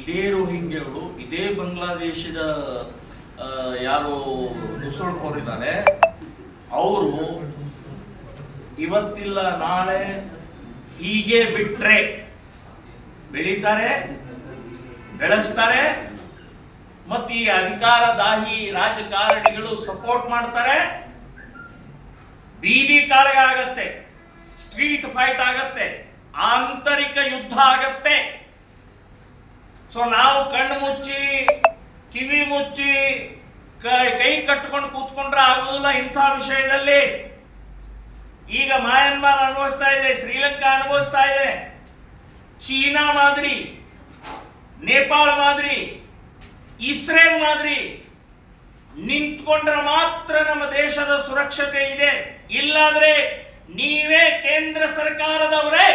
ಇದೇ ರೋಹಿಂಗ್ಯಗಳು, ಇದೇ ಬಾಂಗ್ಲಾದೇಶದ ಯಾರು ನುಸುಳುಕೋರಿದ್ದಾರೆ, ಅವರು ಇವತ್ತಿಲ್ಲ ನಾಳೆ ಹೀಗೆ ಬಿಟ್ರೆ ಬೆಳೀತಾರೆ, ಬೆಳೆಸ್ತಾರೆ, ಮತ್ತು ಈ ಅಧಿಕಾರದಾಹಿ ರಾಜಕಾರಣಿಗಳು ಸಪೋರ್ಟ್ ಮಾಡ್ತಾರೆ. ಬೀದಿ ಕಾಳಗ ಆಗತ್ತೆ, ಸ್ಟ್ರೀಟ್ ಫೈಟ್ ಆಗತ್ತೆ, ಆಂತರಿಕ ಯುದ್ಧ ಆಗತ್ತೆ. ಸೊ ನಾವು ಕಣ್ಣು ಮುಚ್ಚಿ ಕಿವಿ ಮುಚ್ಚಿ ಕೈ ಕಟ್ಟಿಕೊಂಡು ಕೂತ್ಕೊಂಡ್ರೆ ಆಗುದಿಲ್ಲ. ಇಂಥ ವಿಷಯದಲ್ಲಿ ಈಗ ಮಯನ್ಮಾರ್ ಅನುಭವಿಸ್ತಾ ಇದೆ, ಶ್ರೀಲಂಕಾ ಅನುಭವಿಸ್ತಾ ಇದೆ, ಚೀನಾ ಮಾದರಿ, ನೇಪಾಳ ಮಾದರಿ, ಇಸ್ರೇಲ್ ಮಾದರಿ ನಿಂತ್ಕೊಂಡ್ರೆ ಮಾತ್ರ ನಮ್ಮ ದೇಶದ ಸುರಕ್ಷತೆ ಇದೆ. ಇಲ್ಲಾದ್ರೆ ನೀವೇ ಕೇಂದ್ರ ಸರ್ಕಾರದವರೇ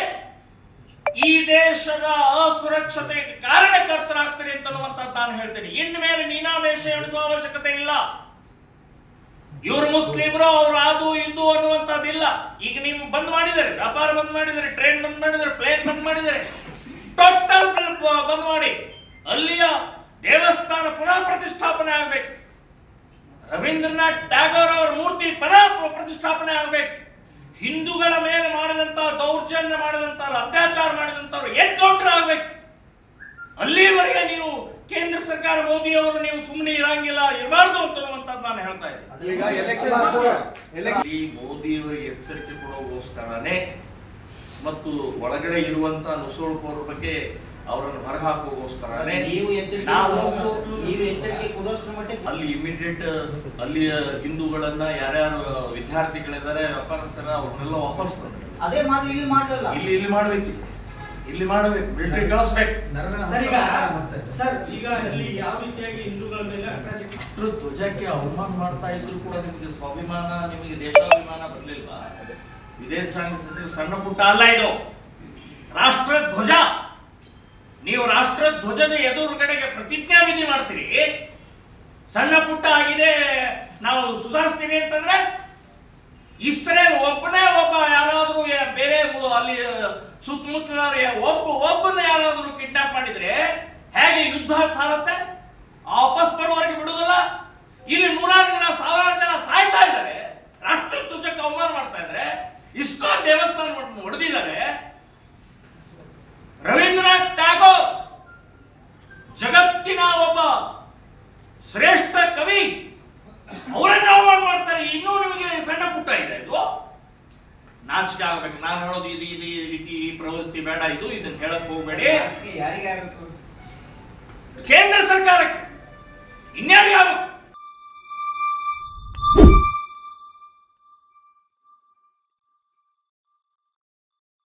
ಈ ದೇಶದ ಅಸುರಕ್ಷತೆಗೆ ಕಾರಣಕರ್ತರಾಗ್ತೀರಿ ಅಂತನ್ನುವಂಥದ್ದು ನಾನು ಹೇಳ್ತೇನೆ. ಇನ್ನು ಮೇಲೆ ಮೀನಾಮೇಷ ಎಣಿಸುವ ಅವಶ್ಯಕತೆ ಇಲ್ಲ. ಇವರು ಮುಸ್ಲಿಮರು, ಅವರು ಅದು ಇದು ಅನ್ನುವಂಥದ್ದಿಲ್ಲ. ಈಗ ನೀವು ಬಂದ್ ಮಾಡಿದರೆ, ವ್ಯಾಪಾರ ಬಂದ್ ಮಾಡಿದರೆ, ಟ್ರೈನ್ ಬಂದ್ ಮಾಡಿದರೆ, ಪ್ಲೇನ್ ಬಂದ್ ಮಾಡಿದರೆ, ಟೋಟಲ್ ಬಂದ್ ಮಾಡಿ ಅಲ್ಲಿಯ ದೇವಸ್ಥಾನ ಪುನಃ ಪ್ರತಿಷ್ಠಾಪನೆ ಆಗ್ಬೇಕು. ರವೀಂದ್ರನಾಥ್ ಟ್ಯಾಗೋರ್ ಅವರ ಮೂರ್ತಿ ಪುನಃ ಪ್ರತಿಷ್ಠಾಪನೆ ಆಗ್ಬೇಕು. ಹಿಂದೂಗಳ ಮೇಲೆ ಮಾಡಿದಂತ ದೌರ್ಜನ್ಯ ಮಾಡಿದಂತವ್ರು, ಅತ್ಯಾಚಾರ ಮಾಡಿದಂತವ್ರು ಎನ್ಕೌಂಟರ್ ಆಗ್ಬೇಕು. ಅಲ್ಲಿವರೆಗೆ ನೀವು ಕೇಂದ್ರ ಸರ್ಕಾರ ಮೋದಿ ಅವರು ನೀವು ಸುಮ್ಮನೆ ಇರಂಗಿಲ್ಲ, ಇರಬಾರ್ದು ಅಂತನ್ನುವಂಥದ್ದು ನಾನು ಹೇಳ್ತಾ ಇದ್ದೀನಿ. ಈ ಮೋದಿ ಅವರಿಗೆ ಎಚ್ಚರಿಕೆ ಕೊಡೋಗೋಸ್ಕರನೇ ಮತ್ತು ಒಳಗಡೆ ಇರುವಂತ ನುಸುಳುಕೋರ ಬಗ್ಗೆ ಅವರನ್ನು ಹೊರಹಾಕೋಗೋಸ್ಕರನೇ ಅಲ್ಲಿ ಇಮಿಡಿಯೇಟ್ ಅಲ್ಲಿಯ ಹಿಂದೂಗಳನ್ನ ಯಾರ್ಯಾರು ವಿದ್ಯಾರ್ಥಿಗಳಿದ್ದಾರೆ, ವ್ಯಾಪಾರಸ್ಥರ, ಅವ್ರನ್ನೆಲ್ಲ ವಾಪಸ್ ಬಂದ್ರೆ ಅದೇ ಮಾತು ಇಲ್ಲಿ ಮಾಡಲಿಲ್ಲ. ಇಲ್ಲಿ ಮಾಡ್ಬೇಕು, ಇಲ್ಲಿ ಮಾಡಬೇಕು, ಮಿಲಿಟರಿ ಕಳಿಸ್ಬೇಕು. ಸರ್, ಈಗ ಅಲ್ಲಿ ಯಾವ ರೀತಿಯಾಗಿ ಹಿಂದೂಗಳ ಮೇಲೆ ರಾಷ್ಟ್ರ ಧ್ವಜಕ್ಕೆ ಅವಮಾನ ಮಾಡ್ತಾ ಇದ್ರು ಕೂಡ ನಿಮಗೆ ಸ್ವಾಭಿಮಾನ, ನಿಮಗೆ ದೇಶಾಭಿಮಾನ ಬರಲಿಲ್ವಾ? ವಿದೇಶ ಸಣ್ಣ ಪುಟ್ಟ ಅಲ್ಲ ಇದು, ರಾಷ್ಟ್ರ ಧ್ವಜ. ನೀವು ರಾಷ್ಟ್ರ ಧ್ವಜದ ಎದುರುಗಡೆಗೆ ಪ್ರತಿಜ್ಞಾ ವಿಧಿ ಮಾಡ್ತೀರಿ, ಸಣ್ಣ ಪುಟ್ಟ ಆಗಿದೆ ನಾವು ಸುಧಾರಿಸ್ತೀವಿ ಅಂತಂದ್ರೆ, ಇಸ್ರೇಲ್ ಒಬ್ಬನೇ ಒಬ್ಬ ಯಾರಾದ್ರೂ ಬೇರೆ ಅಲ್ಲಿ ಸುತ್ತಮುತ್ತಲ ಒಬ್ಬನ ಯಾರಾದ್ರೂ ಕಿಡ್ನಾಪ್ ಮಾಡಿದ್ರೆ ಹೇಗೆ ಯುದ್ಧ ಸಾರುತ್ತೆ? ವಾಪಸ್ ಬರುವವರೆಗೆ ಬಿಡುದಿಲ್ಲ. ಇಲ್ಲಿ ನೂರಾರು ಜನ, ಸಾವಿರಾರು ಜನ ಸಾಯ್ತಾ ಇದ್ದಾರೆ, ರಾಷ್ಟ್ರ ಧ್ವಜಕ್ಕೆ ಅವಮಾನ ಮಾಡ್ತಾ ಇದ್ದಾರೆ, ಇಸ್ಕಾನ್ ದೇವಸ್ಥಾನ ಹೊಡೆದಿದ್ದಾರೆ. ರವೀಂದ್ರನಾಥ್ ಟ್ಯಾಗೋರ್ ಜಗತ್ತಿನ ಒಬ್ಬ ಶ್ರೇಷ್ಠ ಕವಿ, ಅವರನ್ನ ಅವಮಾನ ಮಾಡ್ತಾರೆ. ಇನ್ನೂ ನಿಮಗೆ ಸಣ್ಣ ಪುಟ್ಟ ಇದೆ, ಇದು ನಾಚಿಕೆ ಆಗ್ಬೇಕು. ನಾನು ಹೇಳೋದು ಇದು ಇದು ರೀತಿ ಪ್ರವೃತ್ತಿ ಬೇಡ, ಇದನ್ನ ಹೇಳಕ್ ಹೋಗ್ಬೇಡಿ. ಕೇಂದ್ರ ಸರ್ಕಾರಕ್ಕೆ ಇನ್ಯಾರಿಗೆ ಆಗ್ಬೇಕು?